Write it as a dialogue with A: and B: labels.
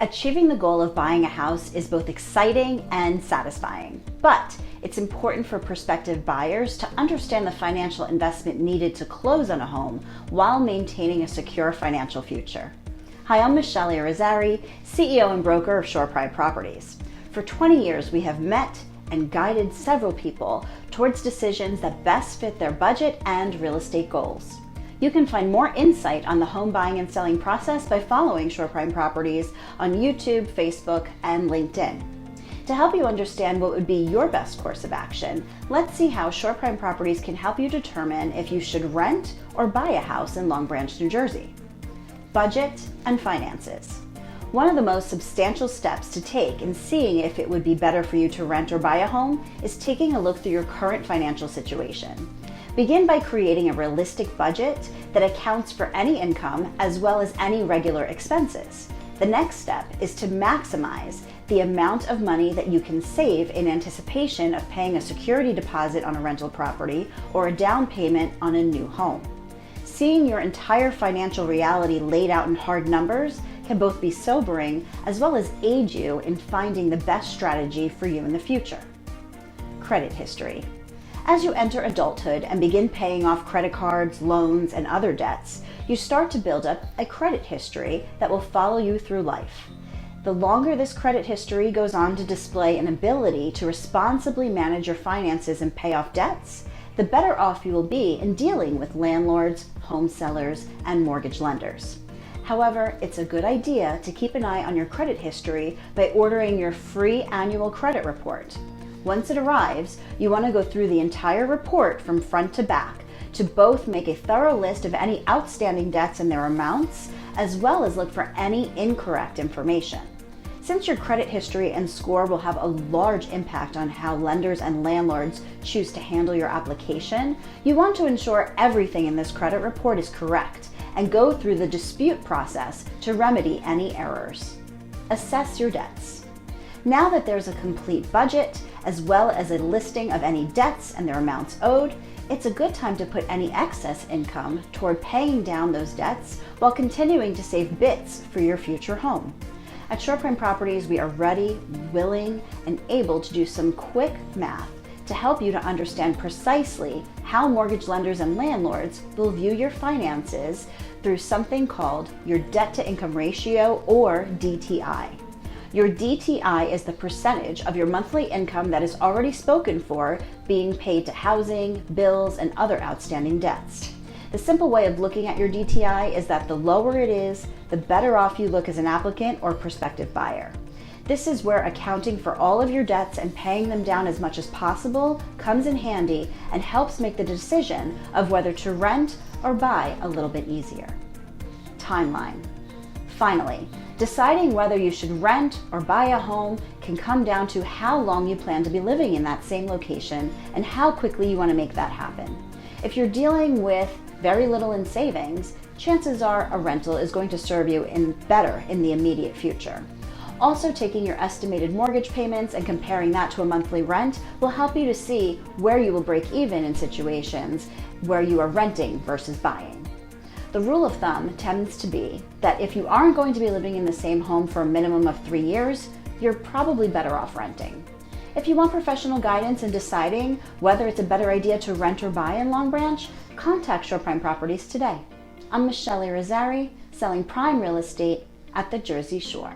A: Achieving the goal of buying a house is both exciting and satisfying, but it's important for prospective buyers to understand the financial investment needed to close on a home while maintaining a secure financial future. Hi, I'm Michele Irizarry, CEO and broker of Shore Pride Properties. For 20 years, we have met and guided several people towards decisions that best fit their budget and real estate goals. You can find more insight on the home buying and selling process by following Shore Pride Properties on YouTube, Facebook, and LinkedIn. To help you understand what would be your best course of action, let's see how Shore Pride Properties can help you determine if you should rent or buy a house in Long Branch, New Jersey. Budget and finances. One of the most substantial steps to take in seeing if it would be better for you to rent or buy a home is taking a look through your current financial situation. Begin by creating a realistic budget that accounts for any income as well as any regular expenses. The next step is to maximize the amount of money that you can save in anticipation of paying a security deposit on a rental property or a down payment on a new home. Seeing your entire financial reality laid out in hard numbers can both be sobering as well as aid you in finding the best strategy for you in the future. Credit history. As you enter adulthood and begin paying off credit cards, loans, and other debts, you start to build up a credit history that will follow you through life. The longer this credit history goes on to display an ability to responsibly manage your finances and pay off debts, the better off you will be in dealing with landlords, home sellers, and mortgage lenders. However, it's a good idea to keep an eye on your credit history by ordering your free annual credit report. Once it arrives, you want to go through the entire report from front to back to both make a thorough list of any outstanding debts and their amounts, as well as look for any incorrect information. Since your credit history and score will have a large impact on how lenders and landlords choose to handle your application, you want to ensure everything in this credit report is correct and go through the dispute process to remedy any errors. Assess your debts. Now that there's a complete budget, as well as a listing of any debts and their amounts owed, it's a good time to put any excess income toward paying down those debts while continuing to save bits for your future home. At Shore Pride Properties, we are ready, willing, and able to do some quick math to help you to understand precisely how mortgage lenders and landlords will view your finances through something called your debt-to-income ratio, or DTI. Your DTI is the percentage of your monthly income that is already spoken for being paid to housing, bills, and other outstanding debts. The simple way of looking at your DTI is that the lower it is, the better off you look as an applicant or prospective buyer. This is where accounting for all of your debts and paying them down as much as possible comes in handy and helps make the decision of whether to rent or buy a little bit easier. Timeline. Finally, deciding whether you should rent or buy a home can come down to how long you plan to be living in that same location and how quickly you want to make that happen. If you're dealing with very little in savings, chances are a rental is going to serve you better in the immediate future. Also, taking your estimated mortgage payments and comparing that to a monthly rent will help you to see where you will break even in situations where you are renting versus buying. The rule of thumb tends to be that if you aren't going to be living in the same home for a minimum of 3 years, you're probably better off renting. If you want professional guidance in deciding whether it's a better idea to rent or buy in Long Branch, contact Shore Pride Properties today. I'm Michele Irizarry, selling prime real estate at the Jersey Shore.